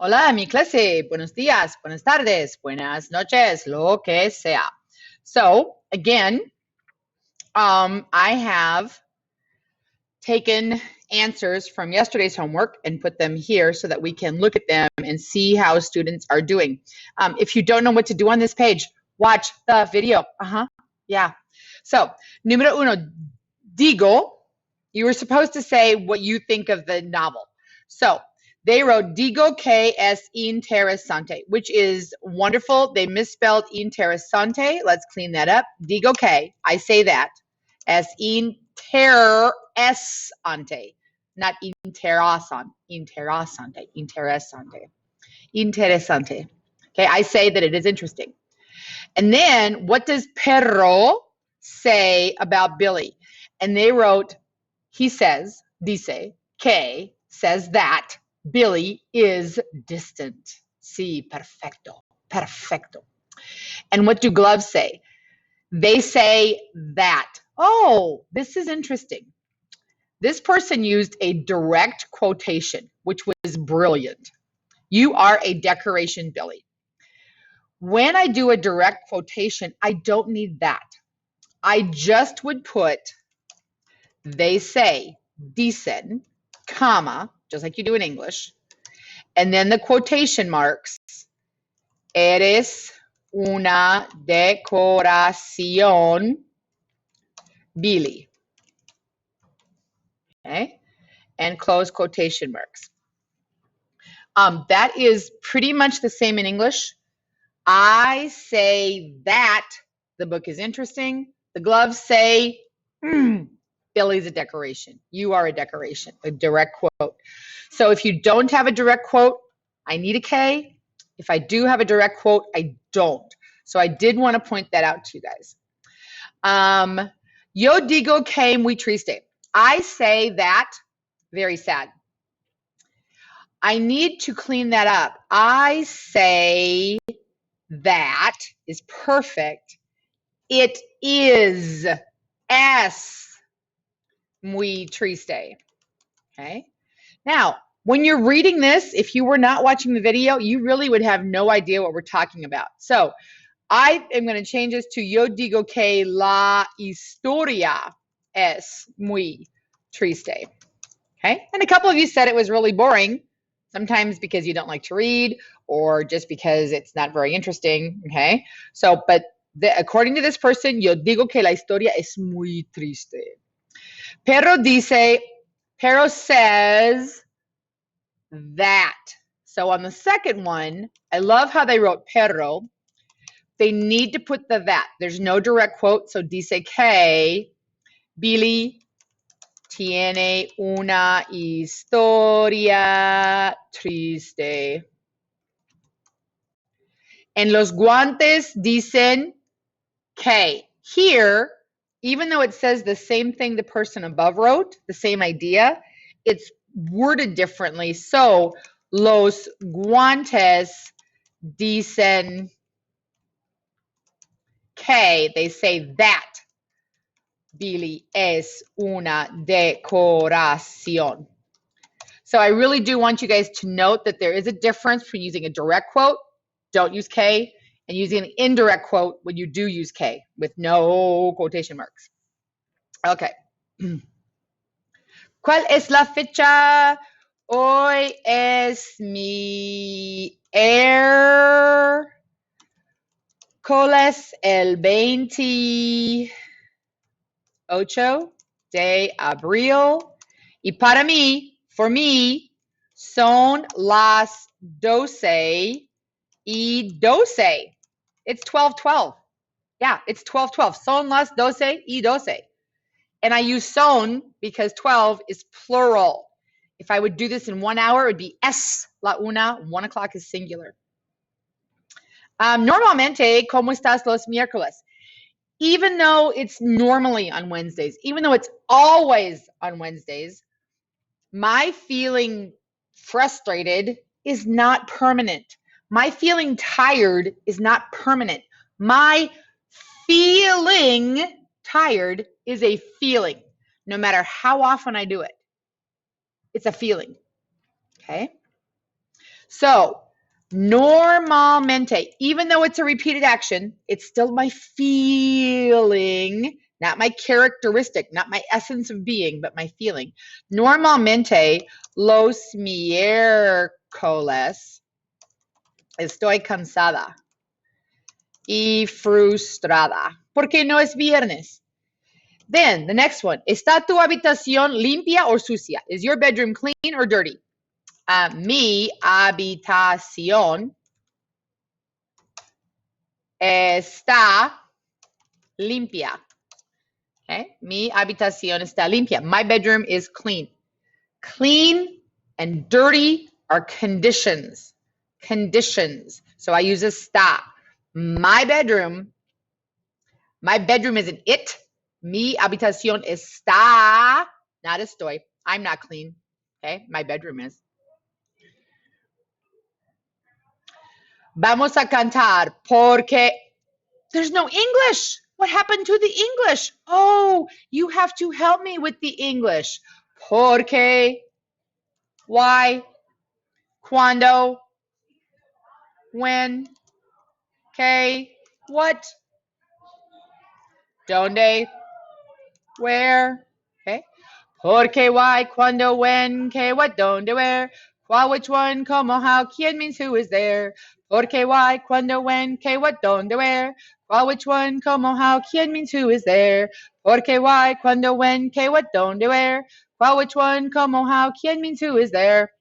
Hola, mi clase. Buenos días, buenas tardes, buenas noches, lo que sea. So, again, I have taken answers from yesterday's homework and put them here so that we can look at them and see how students are doing. If you don't know what to do on this page, watch the video. Yeah. So, número uno, digo. You were supposed to say what you think of the novel. So, they wrote digo que es interesante, which is wonderful. They misspelled interesante. Let's clean that up. Digo que, I say that, as interesante, not interesante. Okay, I say that it is interesting. And then what does perro say about Billy? And they wrote, he says, dice, que says that Billy is distant. Sí, perfecto, perfecto. And what do gloves say? They say that. Oh, this is interesting. This person used a direct quotation, which was brilliant. You are a decoration, Billy. When I do a direct quotation, I don't need that. I just would put, they say, dicen, comma, just like you do in English, and then the quotation marks, eres una decoración, Billy. Okay, and close quotation marks. That is pretty much the same in English. I say that the book is interesting. The gloves say, Billy's a decoration. You are a decoration, a direct quote. So if you don't have a direct quote, I need a K. If I do have a direct quote, I don't. So I did want to point that out to you guys. Yo digo que muy triste. I say that, very sad. I need to clean that up. I say that is perfect. It is muy triste. Okay. Now, when you're reading this, if you were not watching the video, you really would have no idea what we're talking about. So I am going to change this to yo digo que la historia es muy triste. Okay. And a couple of you said it was really boring, sometimes because you don't like to read or just because it's not very interesting. Okay. So, but according to this person, yo digo que la historia es muy triste. Pero says that. So on the second one, I love how they wrote pero. They need to put the that. There's no direct quote, so dice que Billy tiene una historia triste. En los guantes dicen que. Here, even though it says the same thing the person above wrote, the same idea, it's worded differently. So, los guantes dicen que, they say that Billy es una decoración. So I really do want you guys to note that there is a difference between using a direct quote, don't use K, and using an indirect quote when you do use K with no quotation marks. Okay. ¿Cuál es la fecha? Hoy es mi miércoles el 28 de abril. Y para mí, for me, son las 12:12. It's 12:12. Yeah, it's 12:12. Son las 12:12. And I use son because 12 is plural. If I would do this in 1 hour, it would be es la una, 1 o'clock is singular. Normalmente, ¿cómo estás los miércoles? Even though it's normally on Wednesdays, even though it's always on Wednesdays, my feeling frustrated is not permanent. My feeling tired is not permanent. My feeling tired is a feeling, no matter how often I do it. It's a feeling, okay? So, normalmente, even though it's a repeated action, it's still my feeling, not my characteristic, not my essence of being, but my feeling. Normalmente, los miércoles estoy cansada y frustrada porque no es viernes. Then, the next one. ¿Está tu habitación limpia o sucia? Is your bedroom clean or dirty? Mi habitación está limpia. Okay? Mi habitación está limpia. My bedroom is clean. Clean and dirty are conditions. Conditions. So I use está. My bedroom is an it. Mi habitación está, not estoy. I'm not clean. Okay? My bedroom is. Vamos a cantar porque there's no English. What happened to the English? Oh, you have to help me with the English. Porque, why, cuando, when, que, what, donde, where, okay? Porque, why, cuando, when, que, what, donde, where, cuál, which one, como, how, quién means who is there. Porque, why, cuando, when, que, what, donde, where, cuál, which one, como, how, quién means who is there. Porque, why, cuando, when, que, what, donde, where, cuál, which one, como, how, quién means who is there.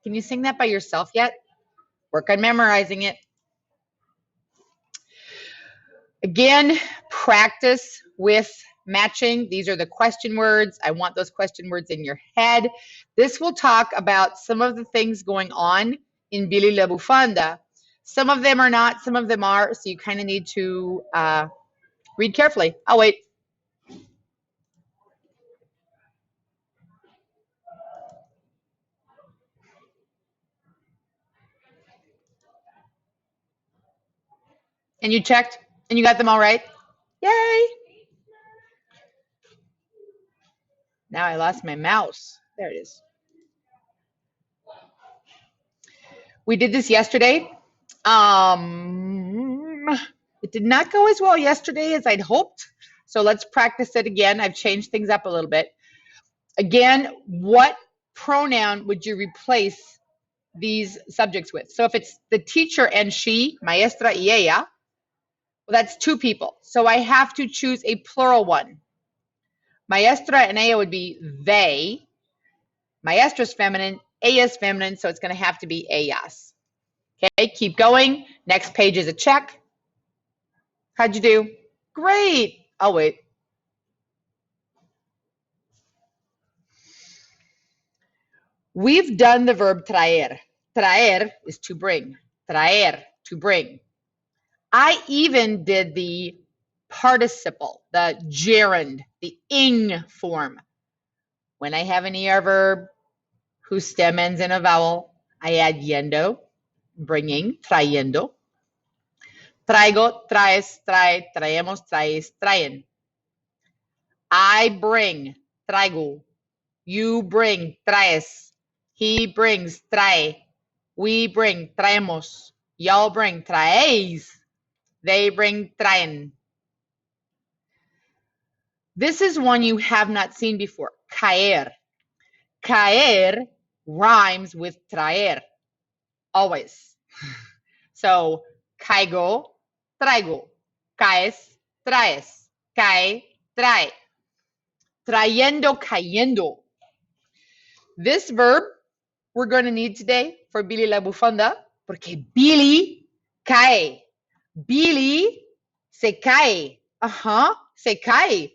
Can you sing that by yourself yet? Work on memorizing it. Again, practice with matching. These are the question words. I want those question words in your head. This will talk about some of the things going on in Billy la Bufanda. Some of them are not, some of them are, so you kind of need to read carefully. I'll wait. And you checked? And you got them all right? Yay! Now I lost my mouse. There it is. We did this yesterday. It did not go as well yesterday as I'd hoped. So let's practice it again. I've changed things up a little bit. Again, what pronoun would you replace these subjects with? So if it's the teacher and she, maestra y ella, well, that's two people. So I have to choose a plural one. Maestra and ella would be they. Maestra's feminine, ella's feminine, so it's going to have to be ellas. Okay, keep going. Next page is a check. How'd you do? Great. I'll wait. We've done the verb traer. Traer is to bring. Traer, to bring. I even did the participle, the gerund, the ing form. When I have an ER verb whose stem ends in a vowel, I add yendo, bringing, trayendo. Traigo, traes, trae, traemos, traes, traen. I bring, traigo. You bring, traes. He brings, trae. We bring, traemos. Y'all bring, traéis. They bring, traen. This is one you have not seen before, caer. Caer rhymes with traer, always. So, caigo, traigo. Caes, traes. Cae, trae. Trayendo, cayendo. This verb we're going to need today for Billy la Bufanda, porque Billy cae. Billy se cae. Se cae.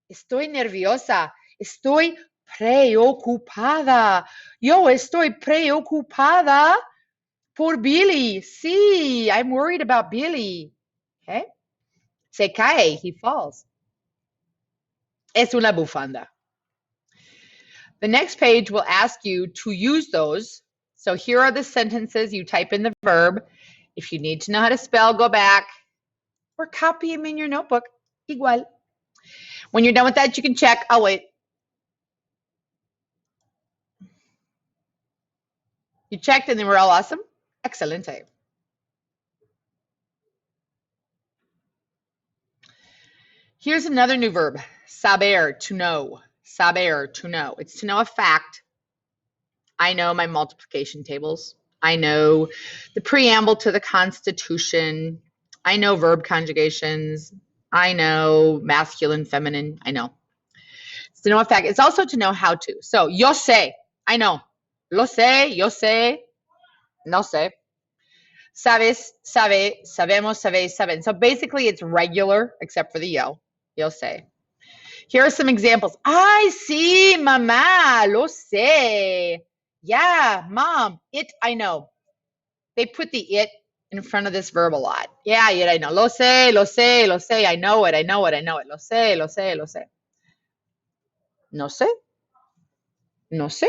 Estoy nerviosa. Estoy preocupada. Yo estoy preocupada por Billy. Sí, I'm worried about Billy. Okay? Se cae. He falls. Es una bufanda. The next page will ask you to use those. So here are the sentences. You type in the verb. If you need to know how to spell, go back or copy them in your notebook. Igual. When you're done with that, you can check. I'll wait. You checked and they were all awesome? Excelente. Here's another new verb, saber, to know. Saber, to know. It's to know a fact. I know my multiplication tables. I know the preamble to the Constitution. I know verb conjugations. I know masculine, feminine. I know. It's to know a fact. It's also to know how to. So, yo sé. I know. Lo sé, yo sé. No sé. Sabes, sabe, sabemos, sabéis, saben. So basically it's regular except for the yo. Yo sé. Here are some examples. Ay, sí, mamá, lo sé. Yeah, mom, it, I know. They put the it in front of this verb a lot. Yeah, it, I know. Lo sé, lo sé, lo sé. I know it, I know it, I know it. Lo sé, lo sé, lo sé. No sé. No sé.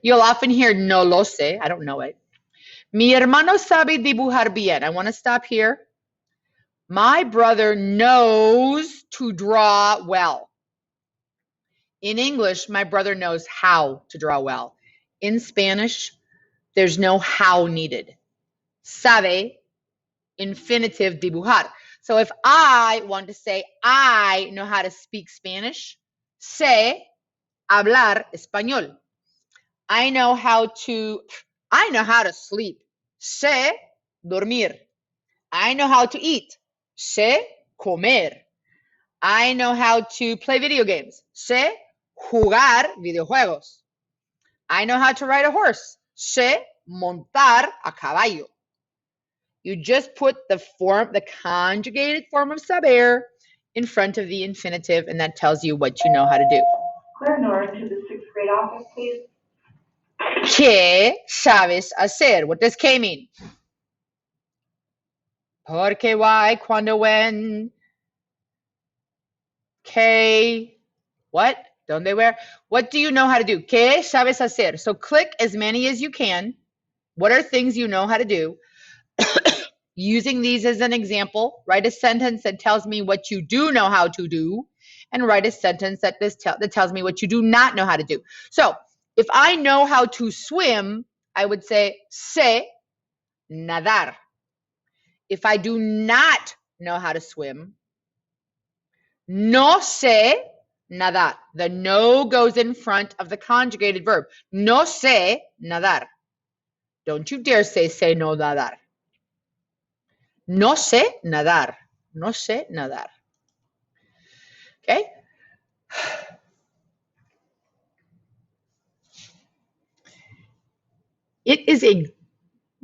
You'll often hear no lo sé. I don't know it. Mi hermano sabe dibujar bien. I want to stop here. My brother knows to draw well. In English, my brother knows how to draw well. In Spanish, there's no how needed. Sabe, infinitive, dibujar. So if I want to say I know how to speak Spanish, sé hablar español. I know how to sleep. Sé dormir. I know how to eat. Sé comer. I know how to play video games. Sé jugar videojuegos. I know how to ride a horse. Sé montar a caballo. You just put the conjugated form of saber in front of the infinitive, and that tells you what you know how to do. Clear Nora to the 6th grade office, please. ¿Qué sabes hacer? What does ¿qué mean? ¿Por qué? Why? ¿Cuándo? When? ¿Qué? What? ¿Dónde? Where? What do you know how to do? ¿Qué sabes hacer? So click as many as you can. What are things you know how to do? Using these as an example, write a sentence that tells me what you do know how to do, and write a sentence that tells me what you do not know how to do. So if I know how to swim, I would say sé nadar. If I do not know how to swim, no sé nadar. The no goes in front of the conjugated verb. No sé nadar. Don't you dare say sé no nadar. No sé nadar. No sé nadar. Okay? It is a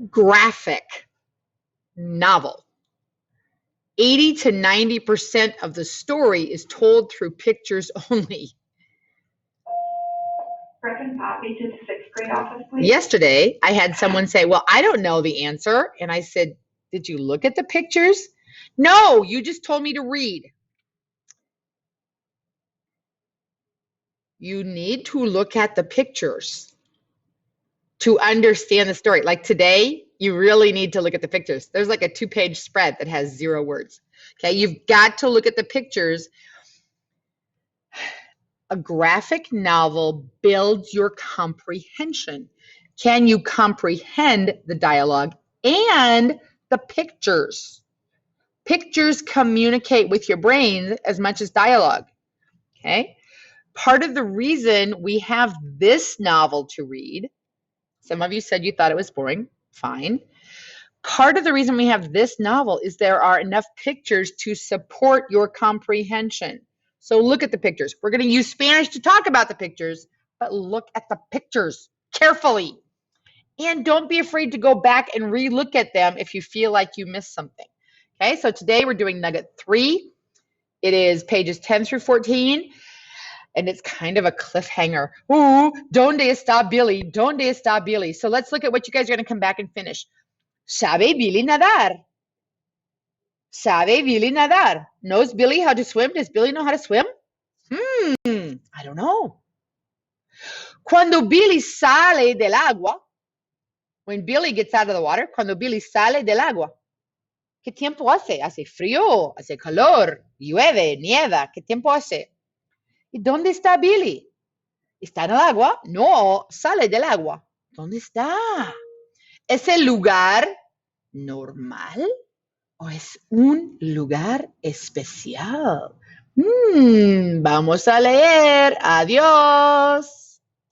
graphic novel. 80 to 90% of the story is told through pictures only. Second copy to the 6th grade office, please. Yesterday, I had someone say, well, I don't know the answer. And I said, did you look at the pictures? No, you just told me to read. You need to look at the pictures to understand the story. Like today, you really need to look at the pictures. There's like a 2-page spread that has 0 words. Okay, you've got to look at the pictures. A graphic novel builds your comprehension. Can you comprehend the dialogue and the pictures? Pictures communicate with your brain as much as dialogue. Okay? Part of the reason we have this novel to read, some of you said you thought it was boring, fine. Part of the reason we have this novel is there are enough pictures to support your comprehension. So look at the pictures. We're going to use Spanish to talk about the pictures, but look at the pictures carefully. And don't be afraid to go back and re-look at them if you feel like you missed something. Okay, so today we're doing Nugget 3. It is pages 10 through 14. And it's kind of a cliffhanger. Ooh, ¿dónde está Billy? ¿Dónde está Billy? So let's look at what you guys are going to come back and finish. ¿Sabe Billy nadar? ¿Sabe Billy nadar? Knows Billy how to swim? Does Billy know how to swim? I don't know. Cuando Billy sale del agua, when Billy gets out of the water, cuando Billy sale del agua, ¿qué tiempo hace? ¿Hace frío? ¿Hace calor? ¿Llueve? ¿Nieva? ¿Qué tiempo hace? ¿Y dónde está Billy? ¿Está en el agua? No, sale del agua. ¿Dónde está? ¿Es el lugar normal o es un lugar especial? Vamos a leer. Adiós.